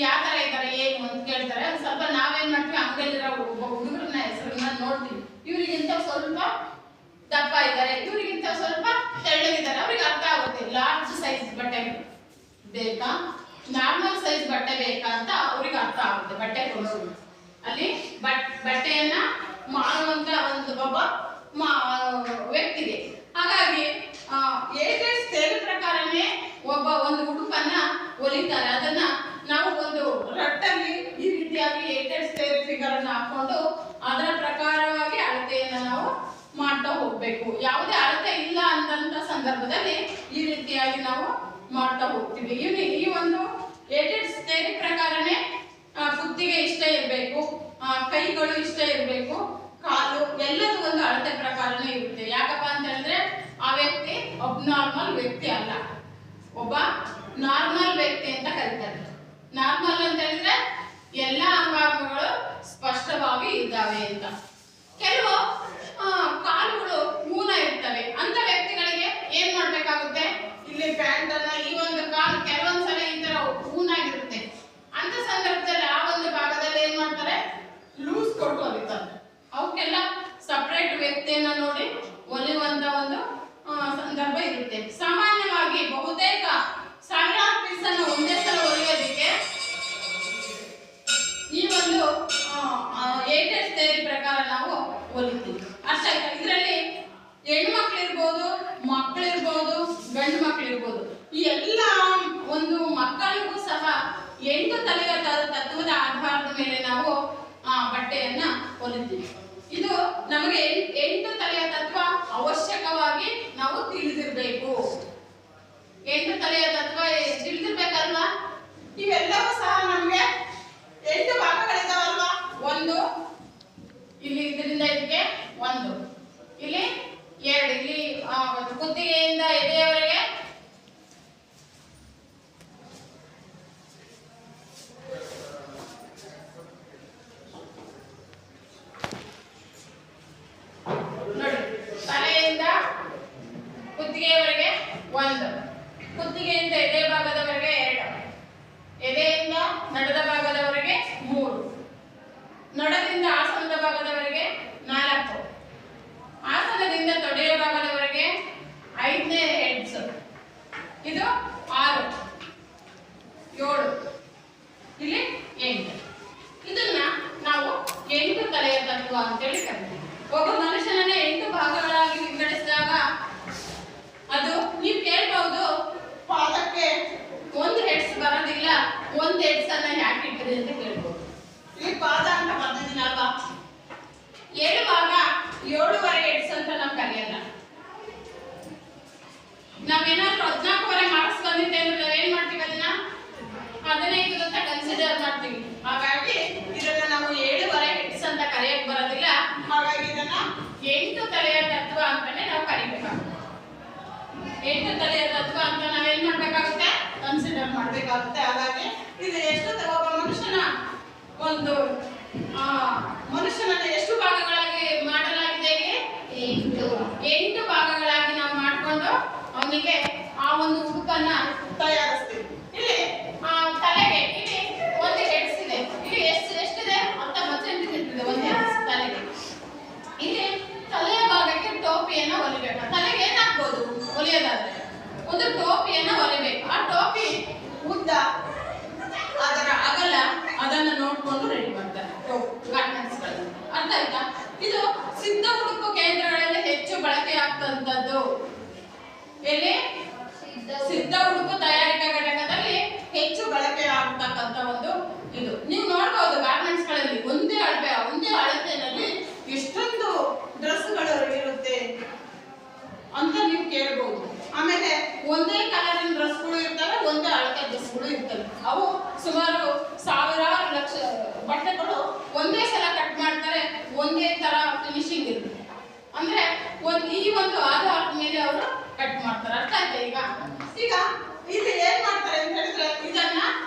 ಯಾವ ತರ ಇದ್ದಾರೆ ಏನು ಅಂತ ಕೇಳ್ತಾರೆ. ಸ್ವಲ್ಪ ನಾವೇನ್ ಮಾಡ್ತೀವಿ, ಅಂಗಡಿಯಲ್ಲಿರೋ ಹುಡುಗರನ್ನ ಹೆಸರನ್ನ ನೋಡ್ತೀವಿ, ಇವ್ರಿಗಿಂತ ಸ್ವಲ್ಪ ದಪ್ಪ ಇದ್ದಾರೆ, ಇವ್ರಿಗಿಂತ ಸ್ವಲ್ಪ ತೆಳ್ಳಗಿದ್ದಾರೆ, ಅವ್ರಿಗೆ ಅರ್ಥ ಆಗುತ್ತೆ ಲಾರ್ಜ್ ಸೈಜ್ ಬಟ್ಟೆ ಬೇಕಾ, ನಾರ್ಮಲ್ ಸೈಜ್ ಬಟ್ಟೆ ಬೇಕಾ ಅಂತ ಅವ್ರಿಗೆ ಅರ್ಥ ಆಗುತ್ತೆ. ಬಟ್ಟೆ ಕೊಡೋದು ಅಲ್ಲಿ ಬಟ್ಟೆಯನ್ನ ಮಾಡುವಂತ ಒಂದು ಒಬ್ಬ ವ್ಯಕ್ತಿಗೆ. ಹಾಗಾಗಿ 80s ಥಿಯರಿ ಪ್ರಕಾರನೇ ಒಬ್ಬ ಒಂದು ಉಡುಪನ್ನ ಹೊಲಿತಾರೆ. ಅದನ್ನ ನಾವು ಒಂದು ರಟ್ಟಲ್ಲಿ ಈ ರೀತಿಯಾಗಿ 80s ಥಿಯರಿ ಫಿಗರ್ ಅನ್ನ ಹಾಕೊಂಡು ಅದರ ಪ್ರಕಾರವಾಗಿ ಅಳತೆಯನ್ನ ನಾವು ಮಾಡ್ತಾ ಹೋಗ್ಬೇಕು. ಯಾವುದೇ ಅಳತೆ ಇಲ್ಲ ಅಂತಂತ ಸಂದರ್ಭದಲ್ಲಿ ಈ ರೀತಿಯಾಗಿ ನಾವು ಮಾಡ್ತಾ ಹೋಗ್ತೀವಿ. ಈ ಒಂದು 80s ಥಿಯರಿ ಪ್ರಕಾರನೇ ಕುತ್ತಿಗೆ ಇಷ್ಟ ಇರಬೇಕು, ಕೈಗಳು ಇಷ್ಟ ಇರಬೇಕು, ಕಾಲು ಎಲ್ಲದೂ ಒಂದು ಅಳತೆ ಪ್ರಕಾರನೇ ಇರುತ್ತೆ. ಯಾಕಪ್ಪ ಅಂತ ಹೇಳಿದ್ರೆ ಆ ವ್ಯಕ್ತಿ ಅಬ್ನಾರ್ಮಲ್ ವ್ಯಕ್ತಿ ಅಲ್ಲ, ಒಬ್ಬ ನಾರ್ಮಲ್ ವ್ಯಕ್ತಿ ಅಂತ ಕರೀತಾರೆ. ನಾರ್ಮಲ್ ಅಂತ ಹೇಳಿದ್ರೆ ಎಲ್ಲ ಅಂಗಾಂಗಗಳು ಸ್ಪಷ್ಟವಾಗಿ ಇದ್ದಾವೆ ಅಂತ. ಕೆಲವು ಕಾಲುಗಳು ಊನ ಇರ್ತವೆ, ಅಂತ ವ್ಯಕ್ತಿಗಳಿಗೆ ಏನ್ ಮಾಡ್ಬೇಕಾಗುತ್ತೆ, ಇಲ್ಲಿ ಪ್ಯಾಂಟ್ ಅನ್ನ ಈ ಒಂದು ಕಾಲು ಕೆಲವೊಂದ್ಸಲ ಈ ತರ ಊನಾಗಿರುತ್ತೆ. ಅಂತ ಸಂದರ್ಭದಲ್ಲಿ ಆ ಒಂದು ಭಾಗದಲ್ಲಿ ಏನ್ ಮಾಡ್ತಾರೆ, ಲೂಸ್ ಕೊಟ್ಟು ಹೊಲಿತಾರೆ. ಅವಕ್ಕೆಲ್ಲ ಸಪರೇಟ್ ವ್ಯಕ್ತಿಯನ್ನ ನೋಡಿ ಹೊಲಿಯುವಂತ ಒಂದು ಸಂದರ್ಭ ಇರುತ್ತೆ. ಸಾಮಾನ್ಯವಾಗಿ ಬಹುತೇಕ ಸಾವಿರಾರು ಪೀಸ್ ಅನ್ನು ಒಂದೇ ಸಲ ಹೊಲಿಯೋದಕ್ಕೆ ಈ ಒಂದು 80s ಥಿಯರಿ ಪ್ರಕಾರ ನಾವು ಹೊಲಿತೀವಿ. ಅಷ್ಟೇ. ಇದರಲ್ಲಿ ಹೆಣ್ಮಕ್ಳು ಇರ್ಬೋದು, ಮಕ್ಕಳಿರ್ಬೋದು, ಗಂಡು ಮಕ್ಕಳು ಇರ್ಬೋದು. ಈ ಎಲ್ಲ ಒಂದು ಮಕ್ಕಳಿಗೂ ಸಹ 8 ತಲೆಯ ತತ್ವದ ಆಧಾರದ ಮೇಲೆ ನಾವು ಬಟ್ಟೆಯನ್ನ ಹೊಲಿತೀವಿ. ಇದು ನಮಗೆ 8 ತಲೆಯ ತತ್ವ ಅವಶ್ಯಕವಾಗಿ ನಾವು ತಿಳಿದಿರಬೇಕು. 8 ತಲೆಯ ತತ್ವ ತಿಳಿದಿರ್ಬೇಕಲ್ವಾ? ಇವೆಲ್ಲವೂ ಸಹ ನಮಗೆ 8 ಭಾಗಗಳಿದಾವಲ್ವಾ? ಒಂದು ಇಲ್ಲಿ ಇದರಿಂದ ಇದಕ್ಕೆ 1, ಇಲ್ಲಿ 2, ಇಲ್ಲಿ ಕುತ್ತಿಗೆ 1, ಕುತ್ತಿಗೆಯಿಂದ ಎದೆ ಭಾಗದವರೆಗೆ 2, ಎದೆಯಿಂದ ನಡದ ಭಾಗದವರೆಗೆ 3, ನಡದಿಂದ ಆಸನದ ಭಾಗದವರೆಗೆ 4, ಆಸನದಿಂದ ತೊಡೆಯ ಭಾಗದವರೆಗೆ 5ನೇ ಹೆಡ್ಸ್, ಇದು 6, 7, ಇಲ್ಲಿ 8. ಇದನ್ನ ನಾವು 8 ತಲೆಯ ತತ್ವ ಅಂತೇಳಿ ಕರಿತೀವಿ. ಒಬ್ಬ ಮನುಷ್ಯನನ್ನ 8 ಭಾಗಗಳಾಗಿ ವಿಂಗಡಿಸಿದಾಗ ಅದು ನೀವು ಕೇಳ್ಬಹುದು, ಪಾದಕ್ಕೆ 1 ಹೆಡ್ಸ್ ಬರೋದಿಲ್ಲ, 1 ಹೆಡ್ಸ್ ಅನ್ನ ಯಾಕೆ ಇಟ್ಟಿದೆ ಅಂತ ಕೇಳ್ಬಹುದು. ಈ ಪಾದ ಅಂತ ಬರ್ದಿದ್ದೀನಿ ಅಲ್ವಾ, 7 ಭಾಗ 7.5 ಹೆಡ್ಸ್ ಅಂತ ನಾವು ಕರೆಯಲ್ಲ. ನಾವೇನಾದ್ರೂ 14.5 ಮಾರ್ಕ್ಸ್ ಬಂದಿದೆ ಅಂದ್ರೆ ನಾವೇನ್ ಮಾಡ್ತೀವಿ, ಅದನ್ನ 15 ಅಂತ ಕನ್ಸಿಡರ್ ಮಾಡ್ತೀವಿ. ಹಾಗಾಗಿ ಇದನ್ನ ನಾವು 7.5 ಹೆಡ್ಸ್ ಅಂತ ಕರೆಯಕ್ ಬರೋದಿಲ್ಲ. ಹಾಗಾಗಿ ಇದನ್ನ 8 ತಲೆಯ ತತ್ವ ಅಂತಾನೆ ನಾವು ಕರಿಬೇಕಾಗುತ್ತೆ. 8 ತಲೆಯ ತತ್ವ ಅಂತ ನಾವೇನ್ ಮಾಡ್ಬೇಕಾಗುತ್ತೆ, ಕನ್ಸಿಡರ್ ಮಾಡ್ಬೇಕಾಗುತ್ತೆ. ಹಾಗಾಗಿ ಇದು ಎಷ್ಟು ಒಬ್ಬ ಮನುಷ್ಯನ ಒಂದು ಮನುಷ್ಯನನ್ನ ಎಷ್ಟು ಭಾಗಗಳಾಗಿ ಮಾಡಲಾಗಿದೆ, 8 ಭಾಗಗಳಾಗಿ ನಾವು ಮಾಡ್ಕೊಂಡು ಅವನಿಗೆ ಆ ಒಂದು ಉಡುಪನ್ನ ತಯಾರಿಸ್ತೀವಿ. ಇಲ್ಲಿ ತಲೆಗೆ ಇಲ್ಲಿ 1 ಹೆಡ್ಸ್ ಇದೆ, ಇಲ್ಲಿ ಎಷ್ಟಿದೆ 19 ಸೆಂಟಿಮೀಟರ್ ಇದೆ 1 ಹೆಡ್ಸ್ ತಲೆಗೆ. ಇಲ್ಲಿ ತಲೆಯ ಭಾಗಕ್ಕೆ ಟೋಪಿಯನ್ನು ಹೊಲಿಬೇಕು. ತಲೆಗೆ ಏನ್ ಹಾಕ್ಬೋದು ಹೊಲಿಯೋದಾದ್ರೆ ಒಂದು ಟೋಪಿಯನ್ನು ಹೊಲಿಬೇಕು. ಆ ಟೋಪಿ ಉದ್ದ, ಅದರ ಅಗಲ ಅದನ್ನ ನೋಡ್ಕೊಂಡು ರೆಡಿ ಮಾಡ್ತಾರೆ ಗಾರ್ಮೆಂಟ್ಸ್ಗಳನ್ನು. ಅರ್ಥ ಆಯ್ತಾ? ಇದು ಸಿದ್ಧ ಉಡುಪು ಕೇಂದ್ರಗಳಲ್ಲಿ ಹೆಚ್ಚು ಬಳಕೆ ಆಗ್ತಂಥದ್ದು. ಎಲ್ಲಿ ಸಿದ್ಧ ಉಡುಪು ತಯಾರಿಕಾ ಘಟಕದಲ್ಲಿ ಹೆಚ್ಚು ಬಳಕೆ ಆಗ್ತಕ್ಕಂಥ ಒಂದು ಇದು. ನೀವು ನೋಡ್ಬೋದು ಗಾರ್ಮೆಂಟ್ಸ್ ಗಳಲ್ಲಿ ಒಂದೇ ಅಳತೆಯಲ್ಲಿ ಎಷ್ಟೊಂದು ಡ್ರೆಸ್ಗಳು ಇರುತ್ತೆ ಅಂತ ನೀವು ಕೇಳ್ಬೋದು. ಆಮೇಲೆ ಒಂದೇ ಕಲರಿನ ಡ್ರೆಸ್ಗಳು ಇರ್ತವೆ, ಒಂದೇ ಅಳತೆ ಡ್ರೆಸ್ಗಳು ಇರ್ತವೆ. ಅವು ಸುಮಾರು ಸಾವಿರಾರು ಲಕ್ಷ ಬಟ್ಟೆಗಳು ಒಂದೇ ಸಲ ಕಟ್ ಮಾಡ್ತಾರೆ, ಒಂದೇ ತರ ಫಿನಿಶಿಂಗ್ ಇರುತ್ತೆ. ಅಂದ್ರೆ ಈ ಒಂದು ಆಧಾರದ ಮೇಲೆ ಅವರು ಕಟ್ ಮಾಡ್ತಾರೆ. ಅರ್ಥ ಆಯ್ತಾ? ಈಗ ಇಲ್ಲಿ ಏನ್ ಮಾಡ್ತಾರೆ ಅಂತ ಹೇಳಿದ್ರೆ ಇದನ್ನ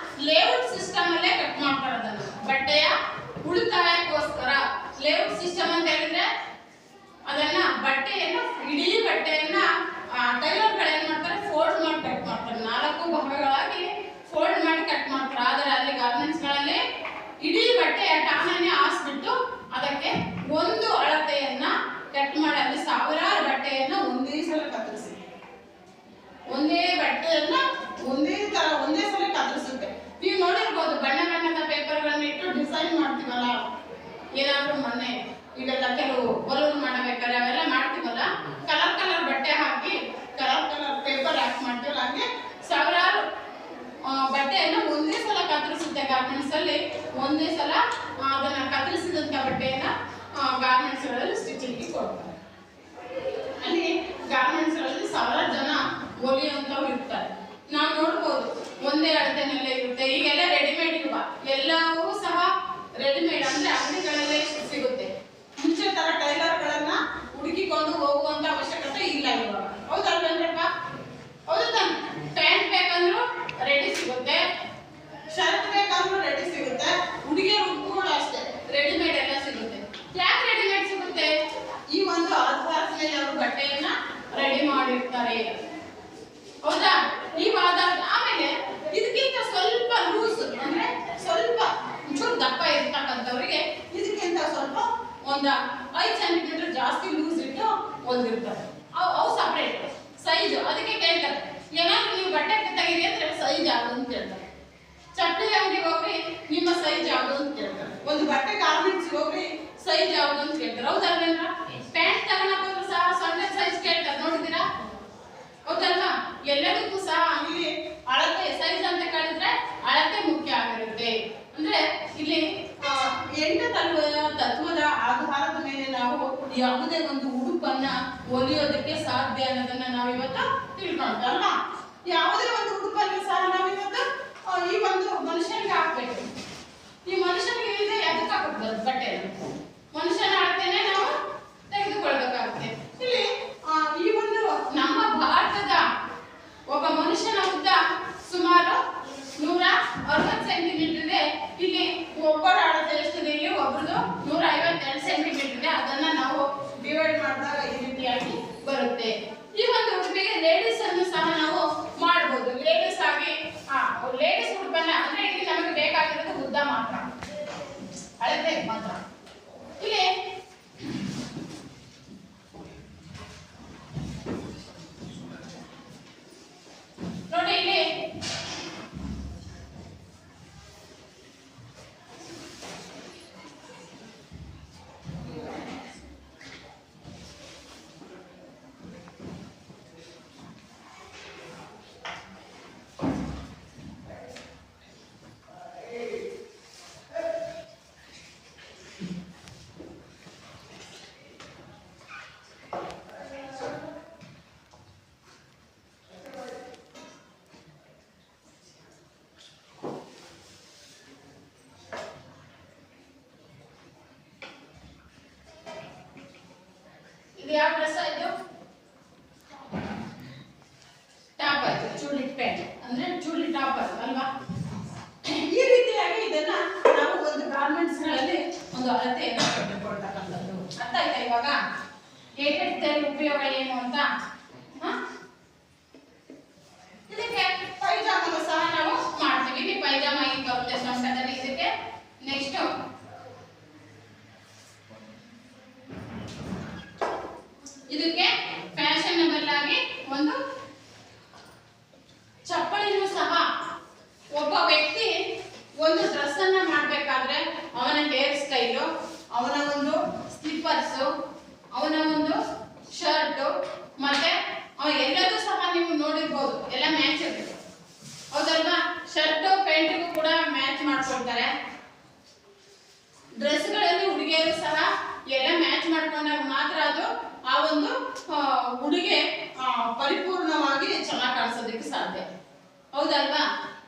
ಲೇಔಟ್ ಸಿಸ್ಟಮ್ ಅಲ್ಲೇ ಕಟ್ ಮಾಡ್ತಾರೆ. ಅದನ್ನ ಬಟ್ಟೆಯ ಉಳಿತಾಯಕ್ಕೋಸ್ಕರ ಲೇಔಟ್ ಸಿಸ್ಟಮ್ ಅಂತ ಹೇಳಿದ್ರೆ ಅದನ್ನ ಬಟ್ಟೆಯನ್ನು ಇಡೀ ಬಟ್ಟೆಯನ್ನ ಟೈಲರ್ಗಳು ಏನ್ ಮಾಡ್ತಾರೆ, ಫೋಲ್ಡ್ ಮಾಡಿ ಕಟ್ ಮಾಡ್ತಾರೆ. 4 ಭಾಗಗಳಾಗಿ ಫೋಲ್ಡ್ ಮಾಡಿ ಕಟ್ ಮಾಡ್ತಾರೆ. ಆದರೆ ಅಲ್ಲಿ ಗಾರ್ಮೆಂಟ್ಸ್ ಗಳಲ್ಲಿ ಇಡೀ ಬಟ್ಟೆಯ ಟಾನನ್ನೇ ಹಾಸ್ಬಿಟ್ಟು ಅದಕ್ಕೆ ಒಂದು ಅಳತೆಯನ್ನ ಕಟ್ ಮಾಡಿ ಅಲ್ಲಿ ಸಾವಿರಾರು ಬಟ್ಟೆಯನ್ನ ಒಂದೇ ಸಲ ಕತ್ತರಿಸಿ, ಒಂದೇ ಬಟ್ಟೆಯನ್ನ ಒಂದೇ ಸಲ ಕತ್ತರಿಸುತ್ತೆ. ನೀವು ನೋಡಿರ್ಬೋದು ಬಣ್ಣ ಬಣ್ಣದ ಪೇಪರ್ಗಳನ್ನ ಇಟ್ಟು ಡಿಸೈನ್ ಮಾಡ್ತೀವಲ್ಲ, ಏನಾದ್ರೂ ಮೊನ್ನೆ ಇವೆಲ್ಲ ಕೆಲವು ಬಲೂನ್ ಮಾಡಬೇಕಾದ್ರೆ ಅವೆಲ್ಲ ಮಾಡ್ತೀವಲ್ಲ, ಕಲರ್ ಬಟ್ಟೆ ಹಾಕಿ ಕಲರ್ ಪೇಪರ್ ಹಾಕಿ ಮಾಡ್ತೀವಲ್ಲ, ಹಾಗೆ ಸಾವಿರಾರು ಬಟ್ಟೆಯನ್ನು ಒಂದೇ ಸಲ ಕತ್ತರಿಸುತ್ತೆ. ಗಾರ್ಮೆಂಟ್ಸ್ ಅಲ್ಲಿ ಒಂದೇ ಸಲ ಅದನ್ನ ಕತ್ತರಿಸಿದಂತ ಬಟ್ಟೆಯನ್ನ ಗಾರ್ಮೆಂಟ್ಸ್ ಗಳಲ್ಲಿ ಸ್ಟಿಚಿಂಗ್ ಕೊಡ್ತಾರೆ. ಅಲ್ಲಿ ಗಾರ್ಮೆಂಟ್ಸ್ ಗಳಲ್ಲಿ ಸಾವಿರಾರು ಜನ ಹೊಲಿಯುವಂತವ್ರು ಇರ್ತಾರೆ. ನಾವು ನೋಡ್ಬೋದು ಒಂದೇ ಅಳತೆನಲ್ಲೇ ಇರುತ್ತೆ. ಈಗೆಲ್ಲ ರೆಡಿಮೇಡ್ ಇಲ್ವಾ, ಎಲ್ಲವೂ ಸಹ ರೆಡಿಮೇಡ್ ಅಂದ್ರೆ ಅಂಗಡಿಗಳಲ್ಲೇ ಸಿಗುತ್ತೆ. ಮುಂಚೆ ತರ ಟೈಲರ್ಗಳನ್ನ ಹುಡುಕಿಕೊಂಡು ಹೋಗುವಂತ ಅವಶ್ಯಕತೆ ಇಲ್ಲ ಇವಾಗ. ಹೌದಲ್ವೇನ್ರಪ್ಪ? ಹೌದು ತಾನೆ? ಪ್ಯಾಂಟ್ ಬೇಕಂದ್ರೂ ರೆಡಿ ಸಿಗುತ್ತೆ, ಶರ್ಟ್ ಬೇಕಂದ್ರೂ ರೆಡಿ ಸಿಗುತ್ತೆ, ಹುಡುಗಿಯರ ಉಡುಪುಗಳು ಅಷ್ಟೇ ರೆಡಿಮೇಡ್ ಎಲ್ಲ ಸಿಗುತ್ತೆ. ಯಾಕೆ ರೆಡಿಮೇಡ್ ಸಿಗುತ್ತೆ? ಈ ಒಂದು ಆಧಾರದ ಮೇಲೆ ಅವರು ಬಟ್ಟೆಯನ್ನ ರೆಡಿ ಮಾಡಿರ್ತಾರೆ. ಹೌದಾ? ಈ ವಾದ ಆಮೇಲೆ ಇದಕ್ಕಿಂತ ಸ್ವಲ್ಪ ಲೂಸ್ ಅಂದ್ರೆ ಸ್ವಲ್ಪ ಚೂರು ದಪ್ಪ ಇರ್ತಕ್ಕಂಥವ್ರಿಗೆ ಇದಕ್ಕಿಂತ ಸ್ವಲ್ಪ ಒಂದು 5 ಸೆಂಟಿಮೀಟರ್ ಜಾಸ್ತಿ ಲೂಸ್ ಇಟ್ಟು ಹೊಂದಿರ್ತಾರೆ. ಅವು ಸಪರೇಟ್ ಸೈಜ್. ಅದಕ್ಕೆ ಕೇಳ್ತಾರೆ, ಏನಾದ್ರು ನೀವು ಬಟ್ಟೆ ತೆಗೀರಿ ಅಂದ್ರೆ ಸೈಜ್ ಯಾವುದು ಅಂತ ಕೇಳ್ತಾರೆ. ಚಪ್ಪಲಿ ಅಂಗಡಿಗೆ ಹೋಗ್ರಿ ನಿಮ್ಮ ಸೈಜ್ ಯಾವುದು ಅಂತ ಕೇಳ್ತಾರೆ. ಒಂದು ಬಟ್ಟೆ ಗಾರ್ಮೆಂಟ್ಸ್ ಹೋಗ್ರಿ ಸೈಜ್ ಯಾವುದು ಅಂತ ಕೇಳ್ತಾರೆ. ಹೌದಲ್ವೇನ್ರ? ಪ್ಯಾಂಟ್ ತಗೊಳಕೋದ್ರು ಸಹ 0 ಸೈಜ್ ಕೇಳ್ತಾರೆ, ನೋಡಿದ್ದೀರಾ? ಹೌದಲ್ವಾ? ಎಲ್ಲದಕ್ಕೂ ಸಹ ಇಲ್ಲಿ ಅಳತೆ ಸೈಜ್ ಅಂತ ಕೇಳಿದ್ರೆ ಅಳತೆ ಮುಖ್ಯ ಆಗಿರುತ್ತೆ. ಅಂದ್ರೆ ಇಲ್ಲಿ 8 ತತ್ವದ ಆಧಾರದ ಮೇಲೆ ನಾವು ಯಾವುದೇ ಒಂದು ಉಡುಪನ್ನ ಹೊಲಿಯೋದಕ್ಕೆ ಸಾಧ್ಯ ಅನ್ನೋದನ್ನ ನಾವು ಇವತ್ತು ತಿಳ್ಕೊಂಡಲ್ವಾ? ಯಾವುದೇ ಒಂದು ಉಡುಪನ್ನು ಸಹ ನಾವು ಇವತ್ತು ಈ ಒಂದು ಮನುಷ್ಯನಿಗೆ ಹಾಕ್ಬೇಕು. ಈ ಮನುಷ್ಯನಿಗೆ ಇದೆ ಅದಕ್ಕೆ ಹಾಕಬಹುದು ಬಟ್ಟೆ. ಮನುಷ್ಯನ ಅಳತೆನೆ ನಾವು ತೆಗೆದುಕೊಳ್ಬೇಕಾಗುತ್ತೆ. ಇಲ್ಲಿ ಈ ಒಂದು ನಮ್ಮ ಭಾರತದ ಒಬ್ಬ ಮನುಷ್ಯನ ಉದ್ದ ಸುಮಾರು 160 ಸೆಂಟಿಮೀಟರ್ ಇದೆ. ಇಲ್ಲಿ ಒಬ್ಬರ ಅಳತೆ ಎಷ್ಟಿದೆ? ಇಲ್ಲಿ ಒಬ್ಬರದು 152 ಸೆಂಟಿಮೀಟರ್ ಇದೆ. ಅದನ್ನ ನಾವು ಡಿವೈಡ್ ಮಾಡಿದಾಗ ಈ ರೀತಿಯಾಗಿ ಬರುತ್ತೆ. ಈ ಒಂದು ಉಡುಪಿಗೆ ಲೇಡೀಸ್ ಅನ್ನು ಸಹ ಲೇಡೀಸ್ ಉಡುಪನ್ನ ಅಂದ್ರೆ ಇಲ್ಲಿ ನಮಗೆ ಬೇಕಾಗಿರೋದು ಉದ್ದ ಮಾತ್ರ, ಅಳತೆ ಮಾತ್ರ. ಇಲ್ಲಿ ನೋಡಿ, ಇಲ್ಲಿ ಇದು ಯಾವ ಡ್ರೆಸ್ ಇದು? ಟಾಪರ್, ಚೂಡಿ ಪ್ಯಾಂಟ್ ಅಂದ್ರೆ ಚೂಡಿ ಟಾಪರ್ ಅಲ್ವಾ? ಈ ರೀತಿಯಾಗಿ ಇದನ್ನ ನಾವು ಒಂದು ಗಾರ್ಮೆಂಟ್ಸ್ ಗಳಲ್ಲಿ ಒಂದು ಅಳತೆಯನ್ನು ಕೊಟ್ಟುಕೊಳ್ತಕ್ಕಂಥದ್ದು. ಅರ್ಥ ಆಯ್ತಾ ಇವಾಗ ಏಕೆಂದರೆ ಉಪಯೋಗ ಏನು ಅಂತ? ಇದಕ್ಕೆ ಪೈಜಾಮನು ಸಹ ನಾವು ಮಾಡ್ತೀವಿ. ಇಲ್ಲಿ ಪೈಜಾಮ ಈಗ ಬರುತ್ತೆ ಸೊಂಟದಲ್ಲಿ. ಇದಕ್ಕೆ ನೆಕ್ಸ್ಟ್ ಇದಕ್ಕೆ ಫ್ಯಾಷನಬಲ್ ಆಗಿ ಒಂದು ಚಪ್ಪಲಿನೂ ಸಹ. ಒಬ್ಬ ವ್ಯಕ್ತಿ ಒಂದು ಡ್ರೆಸ್ ಅನ್ನ ಮಾಡಬೇಕಾದ್ರೆ ಅವನ ಹೇರ್ ಸ್ಟೈಲು, ಅವನ ಒಂದು ಸ್ಲಿಪ್ಪರ್ಸ್, ಅವನ ಒಂದು ಶರ್ಟ್ ಮತ್ತೆ ಎಲ್ಲದೂ ಸಹ ನೀವು ನೋಡಿರ್ಬೋದು, ಎಲ್ಲ ಮ್ಯಾಚ್ ಇರುತ್ತೆ ಹೌದಲ್ವಾ? ಶರ್ಟ್ ಪ್ಯಾಂಟ್ಗೂ ಕೂಡ ಮ್ಯಾಚ್ ಮಾಡ್ಕೊಳ್ತಾರೆ. ಡ್ರೆಸ್ಗಳಲ್ಲಿ ಹುಡುಗಿಯರು ಸಹ ಎಲ್ಲ ಮ್ಯಾಚ್ ಮಾಡ್ಕೊಂಡಾಗ ಮಾತ್ರ ಅದು ಆ ಒಂದು ಉಡುಗೆ ಪರಿಪೂರ್ಣವಾಗಿ ಚೆನ್ನಾಗಿ ಕಾಣಿಸೋದಕ್ಕೆ ಸಾಧ್ಯ ಹೌದಲ್ವಾ?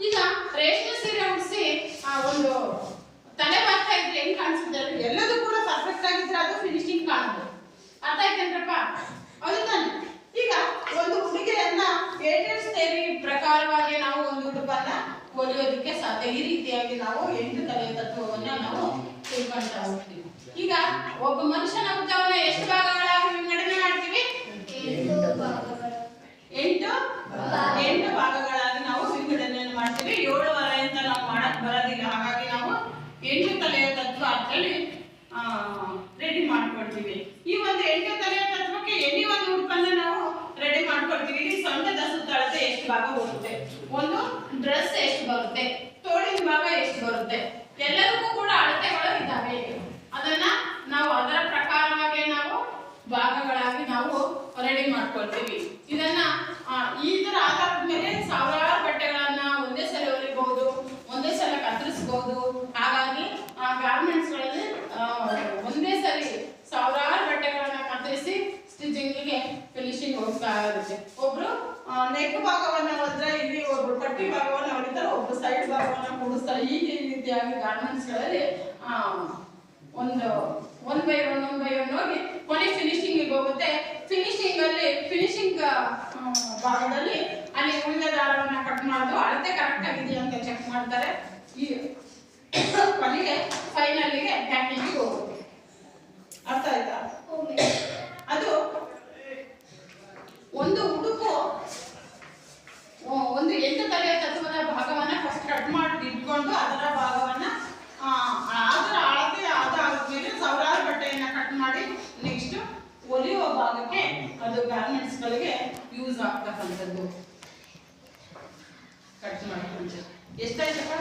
ಈಗ ರೇಷ್ಮೆ ಸೀರೆ ಉಡಿಸಿ ಒಂದು ತಲೆ ಬಾಗ್ತಾ ಇದ್ರೆ ಹೆಂಗ್ ಕಾಣಿಸುತ್ತೆ? ಎಲ್ಲದೂ ಕೂಡ ಪರ್ಫೆಕ್ಟ್ ಆಗಿದ್ರೆ ಅದು ಫಿನಿಶಿಂಗ್ ಕಾಣುತ್ತೆ. ಅರ್ಥ ಆಯ್ತೇನ್ರಪ್ಪ? ಹೌದು ತಾನೆ? ಈಗ ಒಂದು ಉಡುಗೆಯನ್ನ ಏಟೆಡ್ ಸ್ಟೈಲ್ ಪ್ರಕಾರವಾಗಿ ನಾವು ಒಂದು ಉಡುಪನ್ನ ಹೊಲಿಯೋದಕ್ಕೆ ಸಾಧ್ಯ. ಈ ರೀತಿಯಾಗಿ ನಾವು 8 ತಲೆಯ ತತ್ವವನ್ನ ನಾವು ತಿಳ್ಕೊಂತಾ ಹೋಗ್ತೀವಿ. ಈಗ ಒಬ್ಬ ಮನುಷ್ಯನ ಉದ್ದವನ್ನ ಎಷ್ಟು ಭಾಗಗಳಾಗಿ ವಿಂಗಡಣೆ ಮಾಡ್ತೀವಿ? 8 ಭಾಗಗಳಾಗಿ ನಾವು ವಿಂಗಡಣೆಯನ್ನು ಮಾಡ್ತೀವಿ. 7 ವರೆ ಅಂತ ನಾವು ಮಾಡಕ್ ಬರೋದಿಲ್ಲ, ಹಾಗಾಗಿ ನಾವು 8 ತಲೆಯ ತತ್ವ ಅಂತೇಳಿ ರೆಡಿ ಮಾಡ್ಕೊಳ್ತೀವಿ. ಈ ಒಂದು 8 ತಲೆಯ ತತ್ವಕ್ಕೆ ಎನಿ ಒಂದು ಉಡುಪನ್ನ ನಾವು ರೆಡಿ ಮಾಡ್ಕೊಳ್ತೀವಿ. ಇಲ್ಲಿ ಸೊಂಟದ ಸುತ್ತಳತೆ ಎಷ್ಟು ಭಾಗ ಬರುತ್ತೆ, ಒಂದು ಡ್ರೆಸ್ ಎಷ್ಟು ಬರುತ್ತೆ, ತೋಳಿನ ಭಾಗ ಎಷ್ಟು ಬರುತ್ತೆ, ಎಲ್ಲದಕ್ಕೂ ಕೂಡ ಅಳತೆಗಳು ಇದ್ದಾವೆ. ಅದನ್ನ ನಾವು ಅದರ ಪ್ರಕಾರವಾಗಿ ನಾವು ಭಾಗಗಳಾಗಿ ನಾವು ರೆಡಿ ಮಾಡ್ಕೊಳ್ತೀವಿ. ಇದನ್ನ ಇದರ ಆಧಾರದ ಮೇಲೆ ಸಾವಿರಾರು ಬಟ್ಟೆಗಳನ್ನ ಒಂದೇ ಸಲ ಹೊಲಿಬಹುದು, ಒಂದೇ ಸಲ ಕತ್ತರಿಸಬಹುದು. ಹಾಗಾಗಿ ಆ ಗಾರ್ಮೆಂಟ್ಸ್ ಗಳಲ್ಲಿ ಒಂದೇ ಸರಿ ಸಾವಿರಾರು ಬಟ್ಟೆಗಳನ್ನ ಕತ್ತರಿಸಿ ಸ್ಟಿಚಿಂಗಿಗೆ ಫಿನಿಶಿಂಗ್ ಹೋಗ್ತಾ ಇರುತ್ತೆ. ಒಬ್ರು ನೆಕ್ ಭಾಗವನ್ನ ಹೊಲಿದ್ರೆ ಇಲ್ಲಿ ಒಬ್ರು ಪಟ್ಟಿ ಭಾಗವನ್ನ ಹೊಲಿತಾರೆ, ಒಬ್ರು ಸೈಡ್ ಭಾಗವನ್ನ ಕೂಡಿಸ್ತಾರೆ. ಈ ರೀತಿಯಾಗಿ ಗಾರ್ಮೆಂಟ್ಸ್ ಗಳಲ್ಲಿ ಒಂದು ಒನ್ ಬೈ ಒನ್ ಹೋಗಿ ಕೊನೆ ಫಿನಿಶಿಂಗ್ ಹೋಗುತ್ತೆ. ಫಿನಿಶಿಂಗ್ ಭಾಗದಲ್ಲಿ ಅಲ್ಲಿ ಉಳಿದ ದಾರವನ್ನ ಕಟ್ ಮಾಡೋದು, ಅಳತೆ ಕರೆಕ್ಟ್ ಆಗಿದೆಯಾ ಅಂತ ಚೆಕ್ ಮಾಡ್ತಾರೆ. ಈ ಕೊನೆಗೆ ಫೈನಲ್ಗೆ ಪ್ಯಾಕಿಂಗ್ ಹೋಗುತ್ತೆ. ಅರ್ಥ ಆಯ್ತಾ? ಅದು ಒಂದು ಉಡುಪು ಒಂದು 8 ತಲೆಯ ತತ್ವದ ಭಾಗವನ್ನ ಫಸ್ಟ್ ಕಟ್ ಮಾಡಿ ಇಟ್ಕೊಂಡು ಅದರ ಭಾಗವನ್ನ ಅದರ ಅಳತೆ ಅದಾದ್ಮೇಲೆ ಸಾವಿರಾರು ಬಟ್ಟೆಯನ್ನ ಕಟ್ ಮಾಡಿ ನೆಕ್ಸ್ಟ್ ಹೊಲಿಯುವ ಭಾಗಕ್ಕೆ ಅದು ಗಾರ್ಮೆಂಟ್ಸ್ ಗಳಿಗೆ ಯೂಸ್ ಆಗ್ತಕ್ಕಂಥದ್ದು. ಕಟ್ ಮಾಡಿ ಎಷ್ಟಾಯ್ತಪ್ಪ?